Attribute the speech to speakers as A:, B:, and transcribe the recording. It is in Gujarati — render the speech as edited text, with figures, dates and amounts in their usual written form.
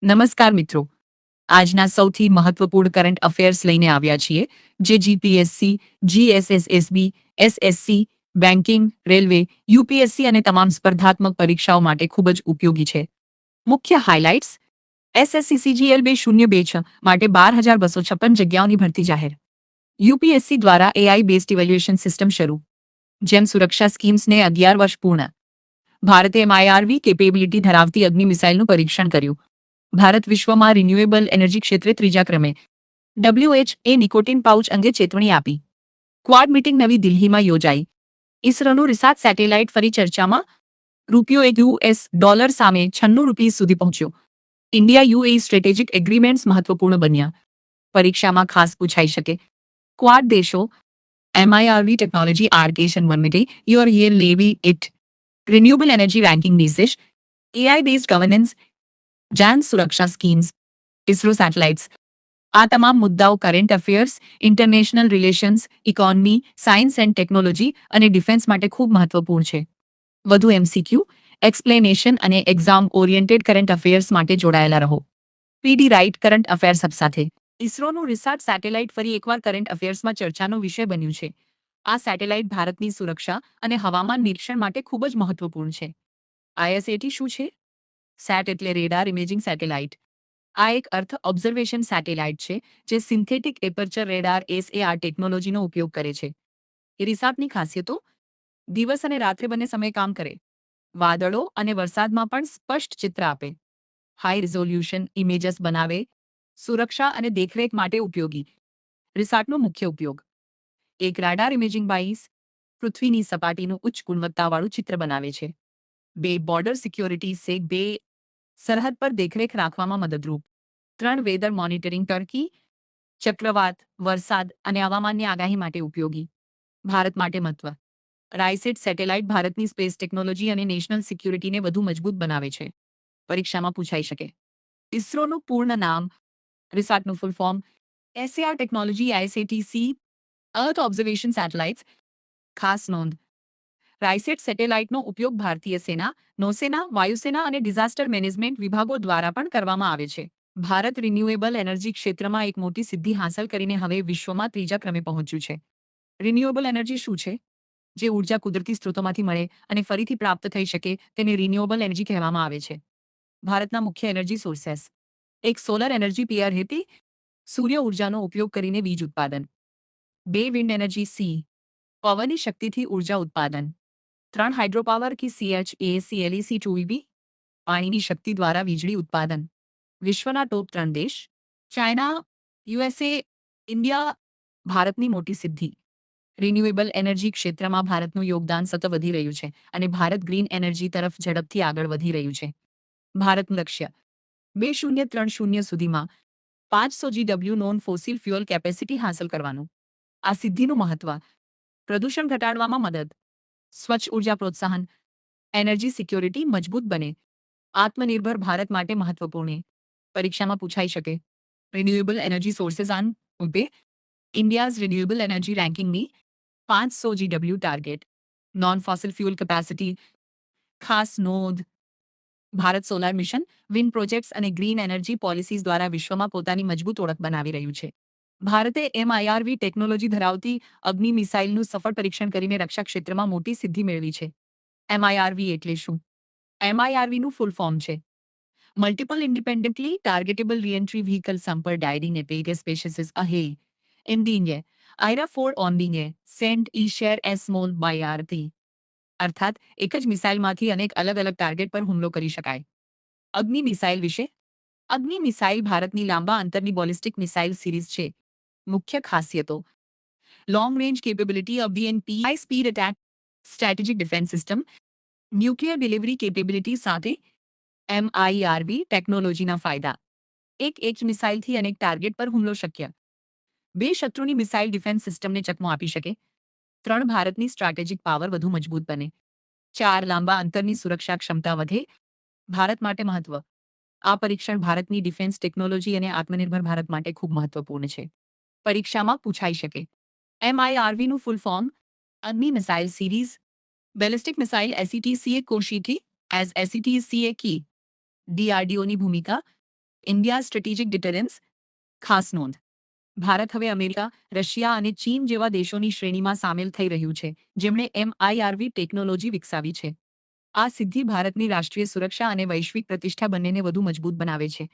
A: નમસ્કાર મિત્રો, આજના સૌથી મહત્વપૂર્ણ કરંટ અફેર્સ લઈને આવ્યા છીએ, જે GPSC, GSSSB, SSC, banking, railway, UPSC અને તમામ સ્પર્ધાત્મક પરીક્ષાઓ માટે ખૂબ જ ઉપયોગી છે. મુખ્ય હાઇલાઇટ્સ: એસએસસી સીજીએલ 2026 માટે 12,256 જગ્યાઓની ભરતી જાહેર. યુપીએસસી દ્વારા એઆઈ બેઝડ ઇવેલ્યુએશન સિસ્ટમ શરૂ. જેમ સુરક્ષા સ્કીમ્સને 11 વર્ષ પૂર્ણ. ભારતે એમઆઈઆરવી કેપેબિલિટી ધરાવતી અગ્નિ મિસાઇલનું પરીક્ષણ કર્યું. ભારત વિશ્વમાં રિન્યુએબલ એનર્જી ક્ષેત્રે ત્રીજા ક્રમે. ડબ્લ્યુએચએ નિકોટિન પાઉચ અંગે ચેતવણી આપી. ક્વાડ મીટિંગ નવી દિલ્હીમાં યોજાઈ. ઇસરોનું રિસાર્ચ સેટેલાઇટ ફરી ચર્ચામાં. રૂપિયો $1 સામે 96 રૂપિયા સુધી પહોંચ્યો. ઇન્ડિયા યુએઈ સ્ટ્રેટેજિક એગ્રીમેન્ટ્સ મહત્વપૂર્ણ બન્યા. પરીક્ષામાં ખાસ પૂછાઈ શકે. ક્વાડ દેશો એમઆઈઆરવી ટેકનોલોજી આર્કેશન વનમિટે યોર યર લેવી ઇટ રિન્યુએબલ એનર્જી રેન્કિંગ નિર્દેશ એઆઈ બેઝડ ગવર્નન્સ જાન સુરક્ષા સ્કીમ્સ ઇસરો સેટેલાઇટ્સ. આ તમામ મુદ્દાઓ current affairs, international relations, economy, science and technology અને ડિફેન્સ માટે ખૂબ મહત્વપૂર્ણ છે. વધુ એમસીક્યુ, એક્સપ્લેનેશન અને એક્ઝામ ઓરિએન્ટેડ કરંટ અફેર્સ માટે જોડાયેલા રહો. પીડી રાઇટ કરંટ અફેર્સ હબ સાથે. ઇસરોનું રિસર્ચ સેટેલાઇટ ફરી એકવાર કરંટ અફેર્સમાં ચર્ચાનો વિષય બન્યું છે. આ સેટેલાઇટ ભારતની સુરક્ષા અને હવામાન નિરીક્ષણ માટે ખૂબ જ મહત્વપૂર્ણ છે. આઈએસએટી શું છે? સેટ એટલે રેડાર ઇમેજિંગ સેટેલાઇટ. આ એક અર્થ ઓબ્ઝર્વેશન સેટેલાઇટ છે, જે સિન્થેટિક એપર્ચર રેડાર એસએઆર ટેકનોલોજીનો ઉપયોગ કરે છે. ઇરિસાટની ખાસિયતો: દિવસ અને રાત્રે બંને સમયે કામ કરે. વાદળો અને વરસાદમાં પણ સ્પષ્ટ ચિત્ર આપે. હાઈ રિઝોલ્યુશન ઇમેજીસ બનાવે. સુરક્ષા અને દેખરેખ માટે ઉપયોગી. રિસાટનો મુખ્ય ઉપયોગ: એક રાડાર ઇમેજિંગ બાઇસ પૃથ્વીની સપાટીનું ઉચ્ચ ગુણવત્તાવાળું ચિત્ર બનાવે છે. બે બોર્ડર સિક્યોરિટી સે બે સરહદ પર દેખરેખ રાખવામાં મદદરૂપ. 3 વેધર મોનિટરિંગ ટર્કી ચક્રવાત, વરસાદ અને હવામાનની આગાહી માટે ઉપયોગી. ભારત માટે મહત્વ: રાયસેટ સેટેલાઇટ ભારતની સ્પેસ ટેકનોલોજી અને નેશનલ સિક્યુરિટીને વધુ મજબૂત બનાવે છે. પરીક્ષામાં પૂછાઈ શકે. ઇસરોનું પૂર્ણ નામ. રિસાટનું ફૂલ ફોર્મ: એસએઆર ટેકનોલોજી આઈએસએટીસી અર્થ ઓબ્ઝર્વેશન સેટેલાઇટ્સ. ખાસ નોંધ: રાયસેટ સેટેલાઇટનો ઉપયોગ ભારતીય સેના, નૌસેના, વાયુસેના અને ડિઝાસ્ટર મેનેજમેન્ટ વિભાગો દ્વારા પણ કરવામાં આવે છે. ભારત રિન્યુએબલ એનર્જી ક્ષેત્રમાં એક મોટી સિદ્ધિ હાંસલ કરીને હવે વિશ્વમાં ત્રીજા ક્રમે પહોંચ્યું છે. રિન્યુએબલ એનર્જી શું છે? જે ઉર્જા કુદરતી સ્ત્રોતોમાંથી મળે અને ફરીથી પ્રાપ્ત થઈ શકે તેને રિન્યુએબલ એનર્જી કહેવામાં આવે છે. ભારતના મુખ્ય એનર્જી સોર્સેસ: એક સોલર એનર્જી પીઆરહીટી સૂર્ય ઉર્જાનો ઉપયોગ કરીને વીજ ઉત્પાદન. 2 વિન્ડ એનર્જી સી પવનની શક્તિથી ઉર્જા ઉત્પાદન. 3 હાઇડ્રોપાવર કી CHACLEC 2EB પાણીની શક્તિ દ્વારા વીજળી ઉત્પાદન. વિશ્વના ટોપ 3 દેશ: ચાઇના, યુએસએ, ઇન્ડિયા. ભારતની મોટી સિદ્ધિ: રિન્યુએબલ એનર્જી ક્ષેત્રમાં ભારતનું યોગદાન સતત વધી રહ્યું છે અને ભારત ગ્રીન એનર્જી તરફ ઝડપથી આગળ વધી રહ્યું છે. ભારતનું લક્ષ્ય: 2030 સુધીમાં 500 GW non fossil fuel capacity હાંસલ કરવાનું. આ સિદ્ધિનું મહત્વ: પ્રદૂષણ ઘટાડવામાં મદદ, સ્વચ્છ ઉર્જા પ્રોત્સાહન, એનર્જી સિક્યોરિટી મજબૂત બને. આત્મનિર્ભર ભારત માટે મહત્વપૂર્ણ. પરીક્ષામાં પૂછાઈ શકે. રિન્યુએબલ એનર્જી સોર્सेस આન ઉભે. ઇન્ડિયાઝ રિન્યુએબલ એનર્જી રેન્કિંગની 500 GW target. Non fossil fuel capacity. ખાસ નોંધ: Bharat solar mission, wind projects અને ગ્રીન એનર્જી પોલિસીઝ દ્વારા વિશ્વમાં પોતાની મજબૂત ઓળખ બનાવી રહ્યું છે. ભારતે એમઆઈઆરવી ટેકનોલોજી ધરાવતી અગ્નિ મિસાઇલનું સફળ પરીક્ષણ કરીને રક્ષા ક્ષેત્રમાં મોટી સિદ્ધિ મેળવી છે. એમઆઈઆરવી એટલે શું? એમઆઈઆરવીનું ફૂલ ફોર્મ છે multiple independently targetable reentry vehicle સંપર ડાયરીને પેગે સ્પેશિસિસ અહે ઇન્ડિંગે આયરા ફોર ઓનડિંગે સેન્ટ ઈ શેર એસ સ્મોલ બાયઆરતી. અર્થાત એક જ મિસાઇલમાંથી અનેક અલગ અલગ ટાર્ગેટ પર હુમલો કરી શકાય. અગ્નિ મિસાઇલ વિશે: અગ્નિ મિસાઇલ ભારતની લાંબા અંતરની બોલિસ્ટિક મિસાઇલ સિરીઝ છે. મુખ્ય ખાસિયતો: long range capability of BNP, high speed attack, strategic defence system, nuclear delivery capability સાથે. એમઆઈઆરવી ટેકનોલોજીના ફાયદા: એક મિસાઇલથી અનેક ટાર્ગેટ પર હુમલો શક્ય. 2 શત્રુની મિસાઇલ ડિફેન્સ સિસ્ટમને ચકમો આપી શકે. 3 ભારતની સ્ટ્રેટેજિક પાવર વધુ મજબૂત બને. 4 લાંબા અંતરની સુરક્ષા ક્ષમતા વધે. ભારત માટે મહત્વ: આ પરીક્ષણ ભારતની ડિફેન્સ ટેકનોલોજી અને આત્મનિર્ભર ભારત માટે ખૂબ મહત્વપૂર્ણ છે. પરીક્ષામાં પૂછાઈ શકે. એમઆઈઆરવીનું full form: Agni missile series. Ballistic missile એસઈટીસીએ કોશીથી એઝ એસઈટીસીએ કી. ડીઆરડીઓની ભૂમિકા: ઇન્ડિયા સ્ટ્રેટેજિક ડિટરન્સ ખાસ નોંધ. ભારત હવે અમેરિકા, રશિયા અને ચીન જેવા દેશોની શ્રેણીમાં સામેલ થઈ રહ્યું છે, જેમણે MIRV ટેકનોલોજી વિકસાવી છે. આ સિદ્ધિ ભારતની રાષ્ટ્રીય સુરક્ષા અને વૈશ્વિક પ્રતિષ્ઠા બંનેને વધુ મજબૂત બનાવે છે.